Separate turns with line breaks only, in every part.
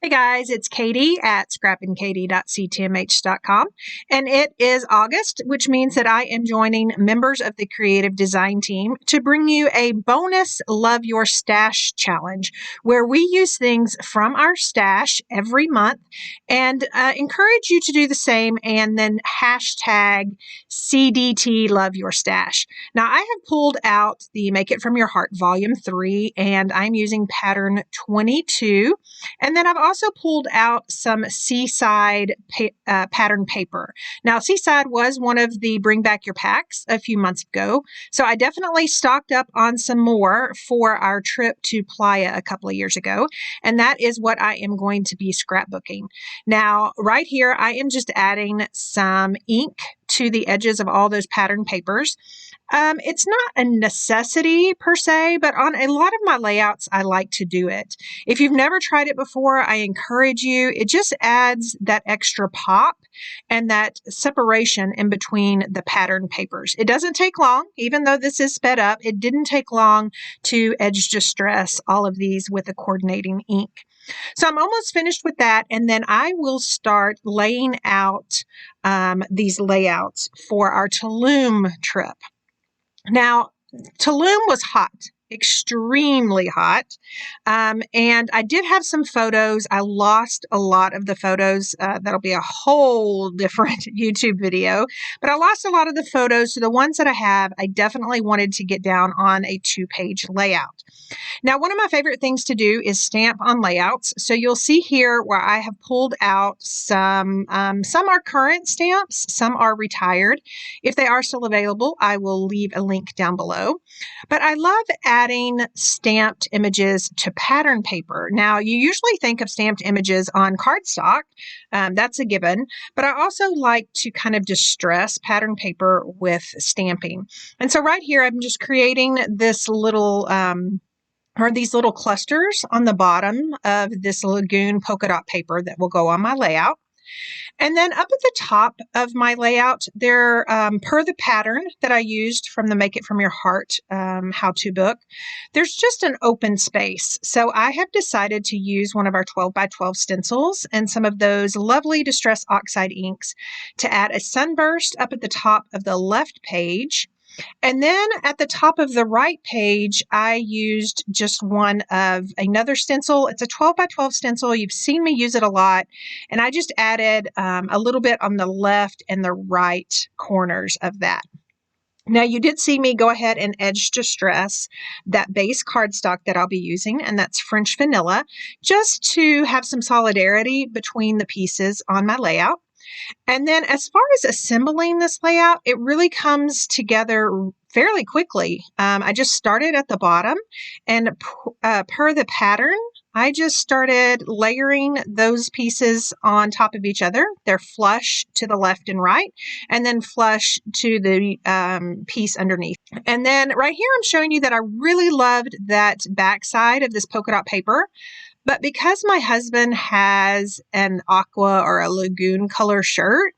Hey guys, it's Katy at scrapinkaty.ctmh.com, and it is August, which means that I am joining members of the creative design team to bring you a bonus Love Your Stash challenge where we use things from our stash every month and encourage you to do the same and then hashtag CDT Love Your Stash. Now, I have pulled out the Make It From Your Heart Volume 3, and I'm using pattern 22. And then I've also pulled out some Seaside pattern paper. Now, Seaside was one of the Bring Back Your Packs a few months ago, so I definitely stocked up on some more for our trip to Playa a couple of years ago, and that is what I am going to be scrapbooking. Now, right here, I am just adding some ink to the edges of all those pattern papers. It's not a necessity per se, but on a lot of my layouts, I like to do it. If you've never tried it before, I encourage you. It just adds that extra pop and that separation in between the pattern papers. It doesn't take long, even though this is sped up. It didn't take long to edge distress all of these with a coordinating ink. So I'm almost finished with that, and then I will start laying out these layouts for our Tulum trip. Now, Tulum was hot, extremely hot, and I did have some photos. I lost a lot of the photos. That'll be a whole different YouTube video, but I lost a lot of the photos. So the ones that I have, I definitely wanted to get down on a 2-page layout. Now, one of my favorite things to do is stamp on layouts. So you'll see here where I have pulled out some are current stamps, some are retired. If they are still available, I will leave a link down below. But I love adding stamped images to pattern paper. Now, you usually think of stamped images on cardstock. That's a given. But I also like to kind of distress pattern paper with stamping. And so right here, I'm just creating this little these little clusters on the bottom of this lagoon polka dot paper that will go on my layout. And then up at the top of my layout, there, per the pattern that I used from the Make It From Your Heart how-to book, there's just an open space. So I have decided to use one of our 12 by 12 stencils and some of those lovely Distress Oxide inks to add a sunburst up at the top of the left page. And then at the top of the right page, I used just one of another stencil. It's a 12 by 12 stencil. You've seen me use it a lot. And I just added a little bit on the left and the right corners of that. Now, you did see me go ahead and edge distress that base cardstock that I'll be using, and that's French Vanilla, just to have some solidarity between the pieces on my layout. And then as far as assembling this layout, it really comes together fairly quickly. I just started at the bottom, and per the pattern, I just started layering those pieces on top of each other. They're flush to the left and right, and then flush to the piece underneath. And then right here, I'm showing you that I really loved that back side of this polka dot paper. But because my husband has an aqua or a lagoon color shirt,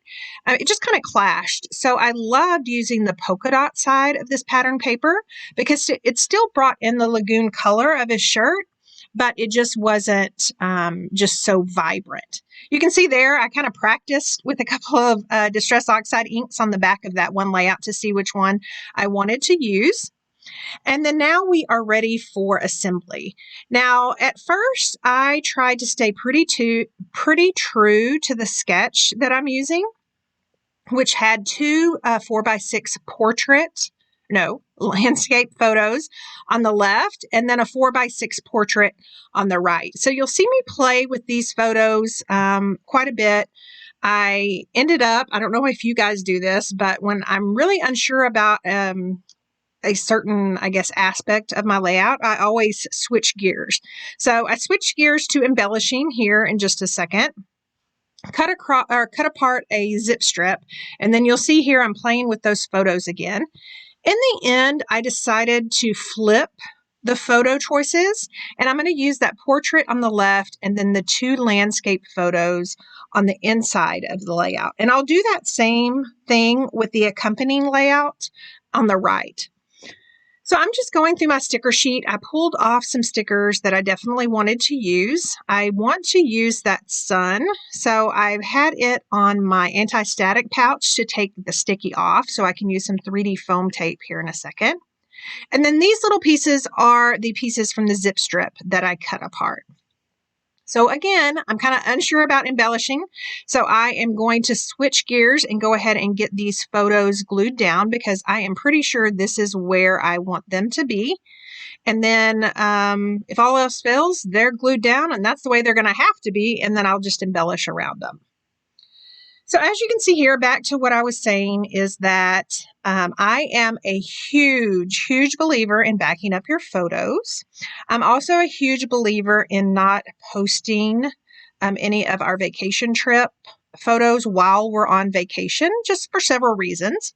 it just kind of clashed. So I loved using the polka dot side of this pattern paper because it still brought in the lagoon color of his shirt, but it just wasn't just so vibrant. You can see there, I kind of practiced with a couple of Distress Oxide inks on the back of that one layout to see which one I wanted to use. And then now we are ready for assembly. Now, at first, I tried to stay pretty true to the sketch that I'm using, which had two 4x6 landscape photos on the left, and then a 4x6 portrait on the right. So you'll see me play with these photos quite a bit. I ended up, I don't know if you guys do this, but when I'm really unsure about a certain, aspect of my layout, I always switch gears. So I switch gears to embellishing here in just a second. Cut apart a zip strip, and then you'll see here I'm playing with those photos again. In the end, I decided to flip the photo choices, and I'm going to use that portrait on the left and then the two landscape photos on the inside of the layout. And I'll do that same thing with the accompanying layout on the right. So I'm just going through my sticker sheet. I pulled off some stickers that I definitely wanted to use. I want to use that sun, so I've had it on my anti-static pouch to take the sticky off, so I can use some 3D foam tape here in a second. And then these little pieces are the pieces from the zip strip that I cut apart. So again, I'm kind of unsure about embellishing, so I am going to switch gears and go ahead and get these photos glued down because I am pretty sure this is where I want them to be. And then if all else fails, they're glued down and that's the way they're going to have to be, and then I'll just embellish around them. So as you can see here, back to what I was saying is that I am a huge, huge believer in backing up your photos. I'm also a huge believer in not posting any of our vacation trip photos while we're on vacation, just for several reasons.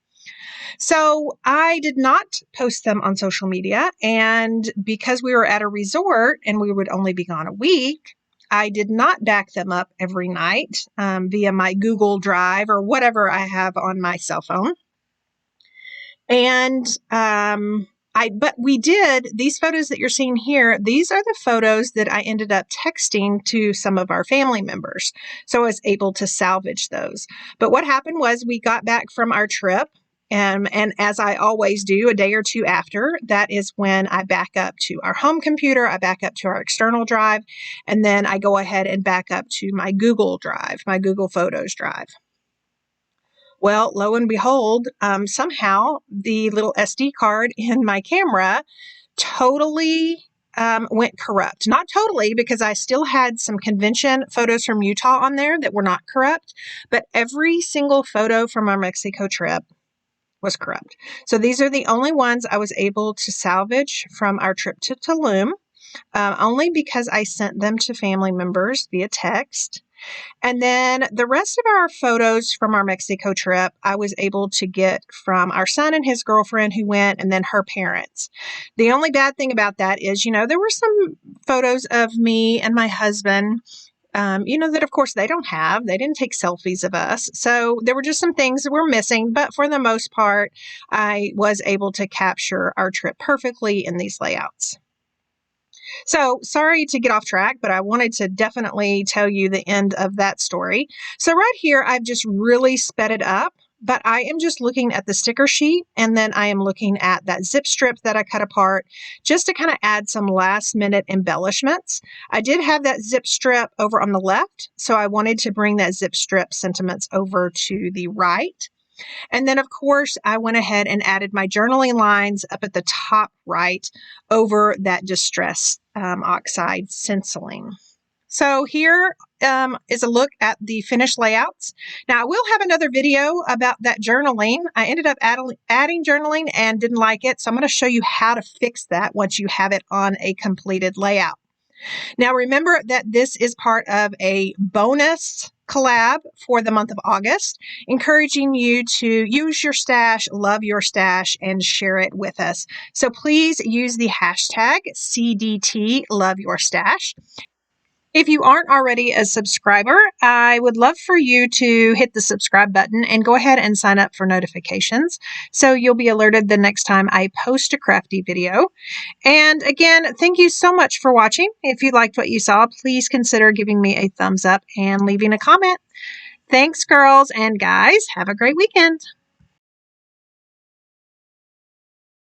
So I did not post them on social media, and because we were at a resort and we would only be gone a week, I did not back them up every night via my Google Drive or whatever I have on my cell phone. And but we did, these photos that you're seeing here, these are the photos that I ended up texting to some of our family members. So I was able to salvage those. But what happened was we got back from our trip. And as I always do, a day or two after, that is when I back up to our home computer, I back up to our external drive, and then I go ahead and back up to my Google Drive, my Google Photos drive. Well, lo and behold, somehow the little SD card in my camera totally went corrupt. Not totally, because I still had some convention photos from Utah on there that were not corrupt, but every single photo from our Mexico trip was corrupt. So these are the only ones I was able to salvage from our trip to Tulum, only because I sent them to family members via text. And then the rest of our photos from our Mexico trip, I was able to get from our son and his girlfriend who went, and then her parents. The only bad thing about that is, there were some photos of me and my husband that of course they don't have. They didn't take selfies of us. So there were just some things that were missing, but for the most part, I was able to capture our trip perfectly in these layouts. So sorry to get off track, but I wanted to definitely tell you the end of that story. So right here, I've just really sped it up. But I am just looking at the sticker sheet, and then I am looking at that zip strip that I cut apart just to kind of add some last minute embellishments. I did have that zip strip over on the left, so I wanted to bring that zip strip sentiments over to the right. And then, of course, I went ahead and added my journaling lines up at the top right over that Distress Oxide stenciling. So here is a look at the finished layouts. Now, I will have another video about that journaling. I ended up adding journaling and didn't like it, so I'm going to show you how to fix that once you have it on a completed layout. Now, remember that this is part of a bonus collab for the month of August, encouraging you to use your stash, love your stash, and share it with us. So please use the hashtag CDT Love Your Stash. If you aren't already a subscriber, I would love for you to hit the subscribe button and go ahead and sign up for notifications so you'll be alerted the next time I post a crafty video. And again, thank you so much for watching. If you liked what you saw, please consider giving me a thumbs up and leaving a comment. Thanks, girls and guys. Have a great weekend.